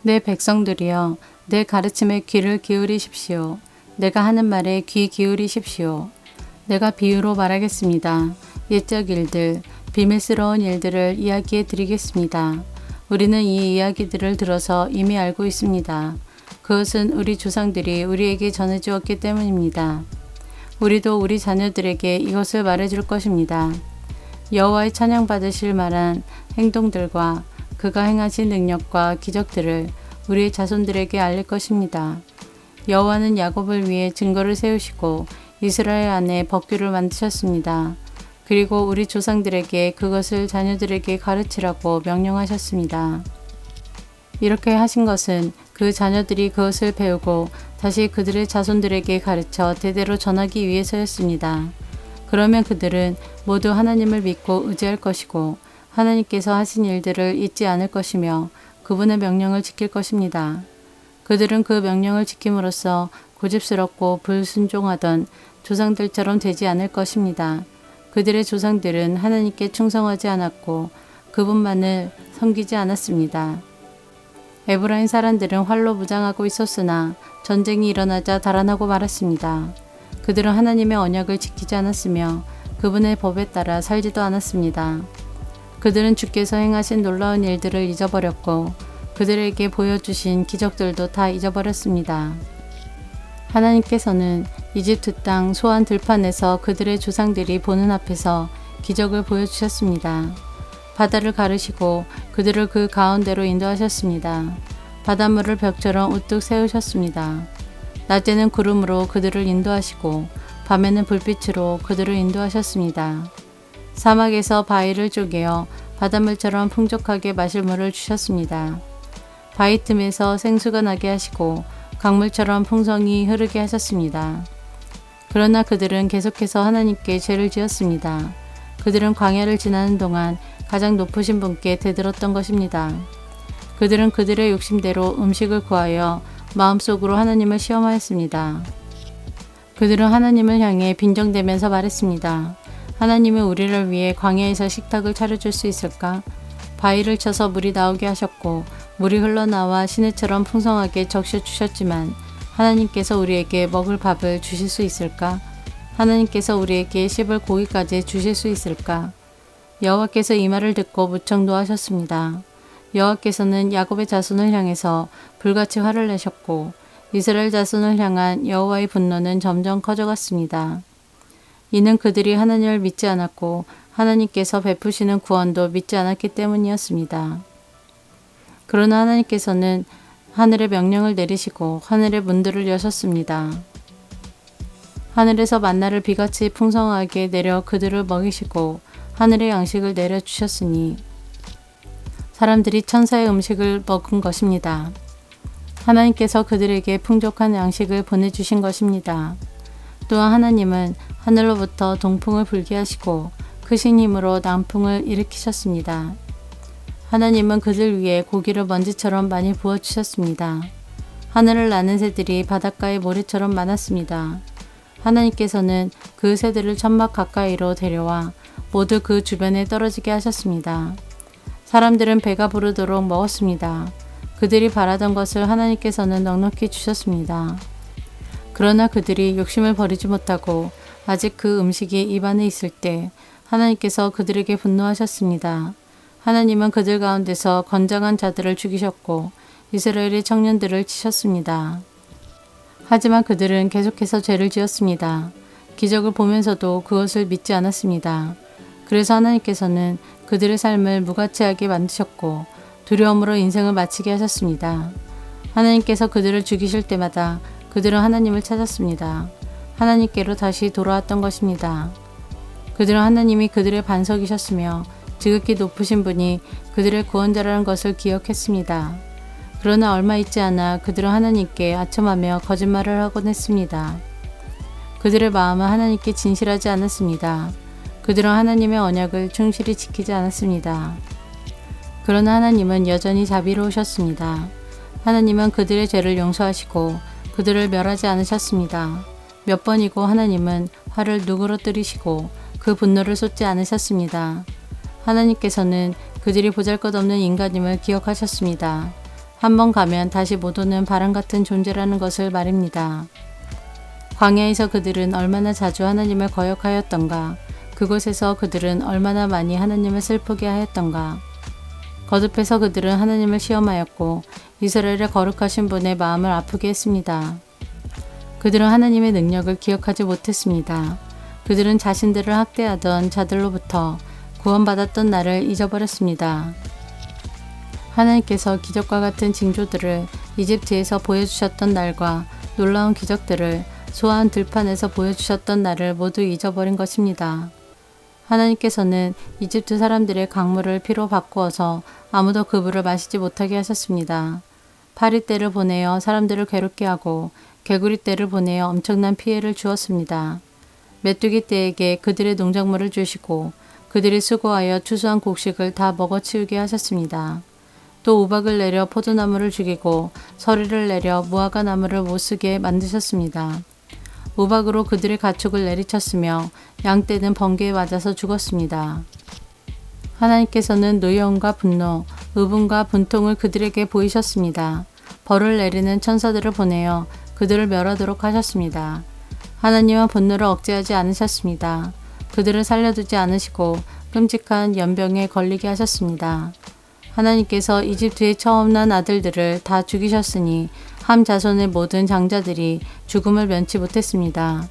내 백성들이여 내 가르침에 귀를 기울이십시오. 내가 하는 말에 귀 기울이십시오. 내가 비유로 말하겠습니다. 옛적 일들, 비밀스러운 일들을 이야기해 드리겠습니다. 우리는 이 이야기들을 들어서 이미 알고 있습니다. 그것은 우리 조상들이 우리에게 전해주었기 때문입니다. 우리도 우리 자녀들에게 이것을 말해줄 것입니다. 여호와의 찬양받으실 만한 행동들과 그가 행하신 능력과 기적들을 우리의 자손들에게 알릴 것입니다. 여호와는 야곱을 위해 증거를 세우시고 이스라엘 안에 법규를 만드셨습니다. 그리고 우리 조상들에게 그것을 자녀들에게 가르치라고 명령하셨습니다. 이렇게 하신 것은 그 자녀들이 그것을 배우고 다시 그들의 자손들에게 가르쳐 대대로 전하기 위해서였습니다. 그러면 그들은 모두 하나님을 믿고 의지할 것이고 하나님께서 하신 일들을 잊지 않을 것이며 그분의 명령을 지킬 것입니다. 그들은 그 명령을 지킴으로써 고집스럽고 불순종하던 조상들처럼 되지 않을 것입니다. 그들의 조상들은 하나님께 충성하지 않았고 그분만을 섬기지 않았습니다. 에브라임 사람들은 활로 무장하고 있었으나 전쟁이 일어나자 달아나고 말았습니다. 그들은 하나님의 언약을 지키지 않았으며 그분의 법에 따라 살지도 않았습니다. 그들은 주께서 행하신 놀라운 일들을 잊어버렸고 그들에게 보여주신 기적들도 다 잊어버렸습니다. 하나님께서는 이집트 땅 소안 들판에서 그들의 조상들이 보는 앞에서 기적을 보여주셨습니다. 바다를 가르시고 그들을 그 가운데로 인도하셨습니다. 바닷물을 벽처럼 우뚝 세우셨습니다. 낮에는 구름으로 그들을 인도하시고 밤에는 불빛으로 그들을 인도하셨습니다. 사막에서 바위를 쪼개어 바닷물처럼 풍족하게 마실 물을 주셨습니다. 바위 틈에서 생수가 나게 하시고 강물처럼 풍성히 흐르게 하셨습니다. 그러나 그들은 계속해서 하나님께 죄를 지었습니다. 그들은 광야를 지나는 동안 가장 높으신 분께 대들었던 것입니다. 그들은 그들의 욕심대로 음식을 구하여 마음속으로 하나님을 시험하였습니다. 그들은 하나님을 향해 빈정대면서 말했습니다. 하나님은 우리를 위해 광야에서 식탁을 차려줄 수 있을까? 바위를 쳐서 물이 나오게 하셨고 물이 흘러나와 시내처럼 풍성하게 적셔주셨지만 하나님께서 우리에게 먹을 밥을 주실 수 있을까? 하나님께서 우리에게 씹을 고기까지 주실 수 있을까? 여호와께서 이 말을 듣고 무척 노하셨습니다. 여호와께서는 야곱의 자손을 향해서 불같이 화를 내셨고 이스라엘 자손을 향한 여호와의 분노는 점점 커져갔습니다. 이는 그들이 하나님을 믿지 않았고 하나님께서 베푸시는 구원도 믿지 않았기 때문이었습니다. 그러나 하나님께서는 하늘의 명령을 내리시고 하늘의 문들을 여셨습니다. 하늘에서 만나를 비같이 풍성하게 내려 그들을 먹이시고 하늘의 양식을 내려주셨으니 사람들이 천사의 음식을 먹은 것입니다. 하나님께서 그들에게 풍족한 양식을 보내주신 것입니다. 또한 하나님은 하늘로부터 동풍을 불게 하시고 크신 힘으로 남풍을 일으키셨습니다. 하나님은 그들 위에 고기를 먼지처럼 많이 부어주셨습니다. 하늘을 나는 새들이 바닷가의 모래처럼 많았습니다. 하나님께서는 그 새들을 천막 가까이로 데려와 모두 그 주변에 떨어지게 하셨습니다. 사람들은 배가 부르도록 먹었습니다. 그들이 바라던 것을 하나님께서는 넉넉히 주셨습니다. 그러나 그들이 욕심을 버리지 못하고 아직 그 음식이 입안에 있을 때 하나님께서 그들에게 분노하셨습니다. 하나님은 그들 가운데서 건장한 자들을 죽이셨고 이스라엘의 청년들을 치셨습니다. 하지만 그들은 계속해서 죄를 지었습니다. 기적을 보면서도 그것을 믿지 않았습니다. 그래서 하나님께서는 그들의 삶을 무가치하게 만드셨고 두려움으로 인생을 마치게 하셨습니다. 하나님께서 그들을 죽이실 때마다 그들은 하나님을 찾았습니다. 하나님께로 다시 돌아왔던 것입니다. 그들은 하나님이 그들의 반석이셨으며 지극히 높으신 분이 그들의 구원자라는 것을 기억했습니다. 그러나 얼마 있지 않아 그들은 하나님께 아첨하며 거짓말을 하곤 했습니다. 그들의 마음은 하나님께 진실하지 않았습니다. 그들은 하나님의 언약을 충실히 지키지 않았습니다. 그러나 하나님은 여전히 자비로우셨습니다. 하나님은 그들의 죄를 용서하시고 그들을 멸하지 않으셨습니다. 몇 번이고 하나님은 화를 누그러뜨리시고 그 분노를 쏟지 않으셨습니다. 하나님께서는 그들이 보잘것없는 인간임을 기억하셨습니다. 한번 가면 다시 못 오는 바람 같은 존재라는 것을 말입니다. 광야에서 그들은 얼마나 자주 하나님을 거역하였던가. 그곳에서 그들은 얼마나 많이 하나님을 슬프게 하였던가. 거듭해서 그들은 하나님을 시험하였고 이스라엘의 거룩하신 분의 마음을 아프게 했습니다. 그들은 하나님의 능력을 기억하지 못했습니다. 그들은 자신들을 학대하던 자들로부터 구원받았던 날을 잊어버렸습니다. 하나님께서 기적과 같은 징조들을 이집트에서 보여주셨던 날과 놀라운 기적들을 소아한 들판에서 보여주셨던 날을 모두 잊어버린 것입니다. 하나님께서는 이집트 사람들의 강물을 피로 바꾸어서 아무도 그 물을 마시지 못하게 하셨습니다. 파리떼를 보내어 사람들을 괴롭게 하고 개구리떼를 보내어 엄청난 피해를 주었습니다. 메뚜기떼에게 그들의 농작물을 주시고 그들이 수고하여 추수한 곡식을 다 먹어치우게 하셨습니다. 또 우박을 내려 포도나무를 죽이고 서리를 내려 무화과 나무를 못쓰게 만드셨습니다. 우박으로 그들의 가축을 내리쳤으며 양떼는 번개에 맞아서 죽었습니다. 하나님께서는 노여움과 분노, 의분과 분통을 그들에게 보이셨습니다. 벌을 내리는 천사들을 보내어 그들을 멸하도록 하셨습니다. 하나님은 분노를 억제하지 않으셨습니다. 그들을 살려두지 않으시고 끔찍한 연병에 걸리게 하셨습니다. 하나님께서 이집트의 처음 난 아들들을 다 죽이셨으니 함 자손의 모든 장자들이 죽음을 면치 못했습니다.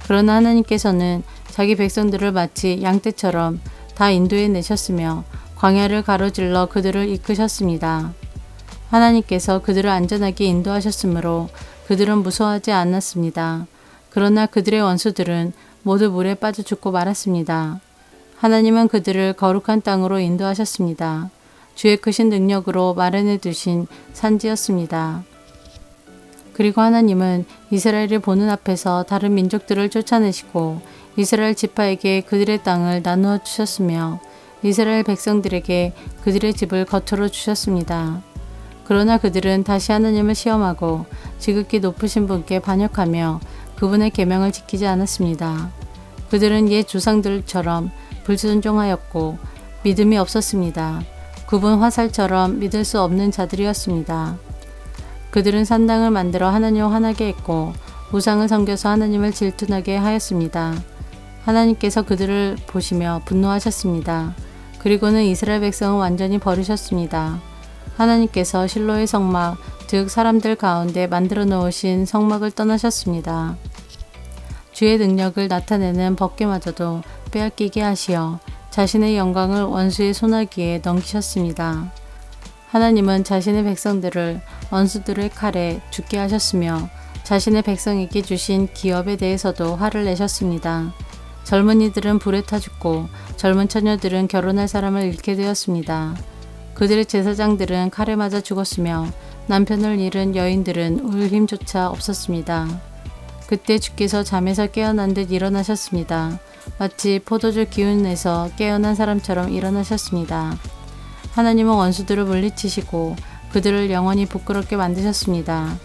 그러나 하나님께서는 자기 백성들을 마치 양떼처럼 다 인도해 내셨으며 광야를 가로질러 그들을 이끄셨습니다. 하나님께서 그들을 안전하게 인도하셨으므로 그들은 무서워하지 않았습니다. 그러나 그들의 원수들은 모두 물에 빠져 죽고 말았습니다. 하나님은 그들을 거룩한 땅으로 인도하셨습니다. 주의 크신 능력으로 마련해 두신 산지였습니다. 그리고 하나님은 이스라엘을 보는 앞에서 다른 민족들을 쫓아내시고 이스라엘 지파에게 그들의 땅을 나누어 주셨으며 이스라엘 백성들에게 그들의 집을 거처로 주셨습니다. 그러나 그들은 다시 하나님을 시험하고 지극히 높으신 분께 반역하며 그분의 계명을 지키지 않았습니다. 그들은 옛 조상들처럼 불순종하였고 믿음이 없었습니다. 굽은 화살처럼 믿을 수 없는 자들이었습니다. 그들은 산당을 만들어 하나님을 화나게 했고 우상을 섬겨서 하나님을 질투나게 하였습니다. 하나님께서 그들을 보시며 분노하셨습니다. 그리고는 이스라엘 백성을 완전히 버리셨습니다. 하나님께서 실로의 성막, 즉 사람들 가운데 만들어 놓으신 성막을 떠나셨습니다. 주의 능력을 나타내는 법궤마저도 빼앗기게 하시어 자신의 영광을 원수의 손아귀에 넘기셨습니다. 하나님은 자신의 백성들을 원수들의 칼에 죽게 하셨으며 자신의 백성에게 주신 기업에 대해서도 화를 내셨습니다. 젊은이들은 불에 타 죽고 젊은 처녀들은 결혼할 사람을 잃게 되었습니다. 그들의 제사장들은 칼에 맞아 죽었으며 남편을 잃은 여인들은 울 힘조차 없었습니다. 그때 주께서 잠에서 깨어난 듯 일어나셨습니다. 마치 포도주 기운에서 깨어난 사람처럼 일어나셨습니다. 하나님은 원수들을 물리치시고 그들을 영원히 부끄럽게 만드셨습니다.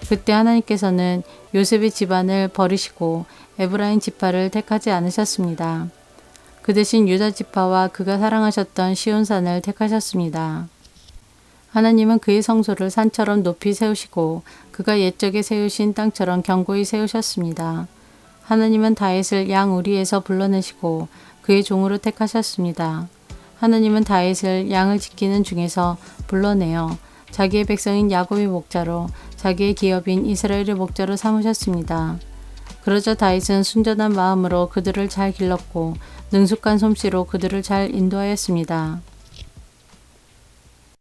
그때 하나님께서는 요셉의 집안을 버리시고 에브라임 지파를 택하지 않으셨습니다. 그 대신 유다 지파와 그가 사랑하셨던 시온산을 택하셨습니다. 하나님은 그의 성소를 산처럼 높이 세우시고 그가 옛적에 세우신 땅처럼 견고히 세우셨습니다. 하나님은 다윗을 양 우리에서 불러내시고 그의 종으로 택하셨습니다. 하나님은 다윗을 양을 지키는 중에서 불러내어 자기의 백성인 야곱의 목자로 자기의 기업인 이스라엘의 목자로 삼으셨습니다. 그러자 다윗은 순전한 마음으로 그들을 잘 길렀고 능숙한 솜씨로 그들을 잘 인도하였습니다.